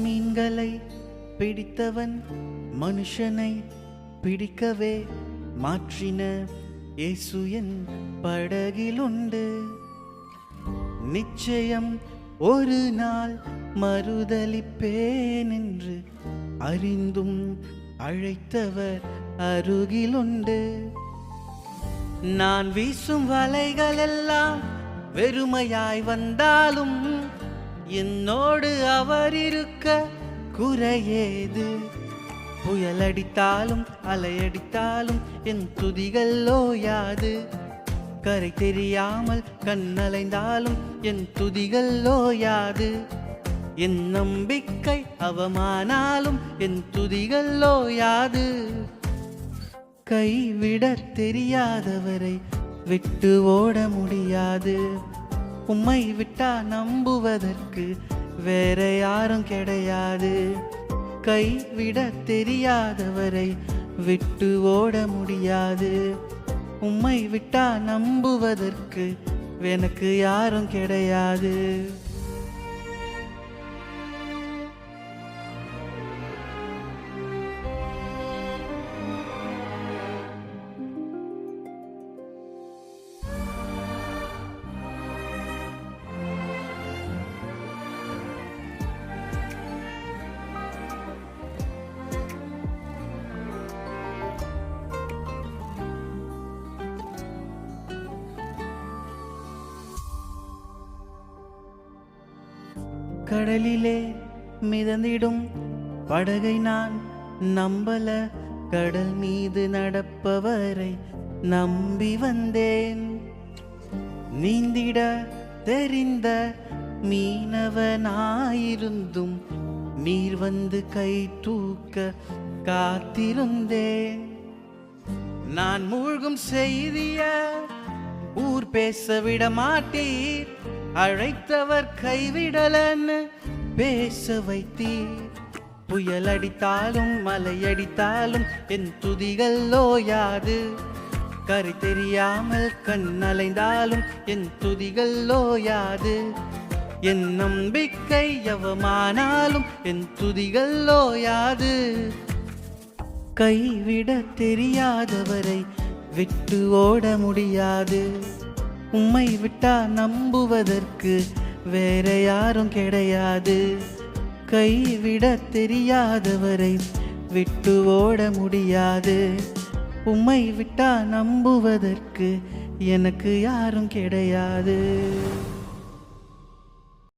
மீன்களை பிடித்தவன் மனுஷனை பிடிக்கவே மாற்றின இயேசு என் படகிலுண்டு. நிச்சயம் ஒரு நாள் மறுதலிப்பேன் என்று அறிந்தும் அழைத்தவர் அருகிலுண்டு. நான் வீசும் வலைகளெல்லாம் வெறுமையாய் வந்தாலும் என்னோடு அவர் இருக்க குறையேது. புயலடித்தாலும் அலையடித்தாலும் என் துதிகள் ஓயாது. கரை தெரியாமல் கண்ணலைந்தாலும் என் துதிகள் ஓயாது. என் நம்பிக்கை அவமானாலும் என் துதிகள் ஓயாது. கைவிட தெரியாதவரை விட்டு ஓட முடியாது. உம்மை விட்டா நம்புவதற்கு வேற யாரும் கிடையாது. கைவிட தெரியாதவரை விட்டு ஓட முடியாது. உம்மை விட்டா நம்புவதற்கு எனக்கு யாரும் கிடையாது. கடலிலே மிதந்திடும் படகை நான் நம்பல. கடல் மீது நடப்பவரை நம்பி வந்தேன். நீந்திட தெரிந்த மீனவனாயிருந்தும் நீர் வந்து கை தூக்க காத்திருந்தேன். நான் மூழ்கும் செய்திய ஊர் பேச விட மாட்டீர். அழைத்தவர் கைவிடலன்னு பேச வைத்தீர். புயல் அடித்தாலும் மலையடித்தாலும் என் துதிகள் ஓயாது. கரை தெரியாமல் கண்ணலைந்தாலும் என் துதிகள் ஓயாது. என் நம்பிக்கை அவமானாலும் என் துதிகள் ஓயாது. கைவிட தெரியாதவரை விட்டு ஓட முடியாது. உம்மை விட்டா நம்புவதற்கு வேற யாரும் கிடையாது. கைவிட தெரியாதவரை விட்டு ஓட முடியாது. உம்மை விட்டா நம்புவதற்கு எனக்கு யாரும் கிடையாது.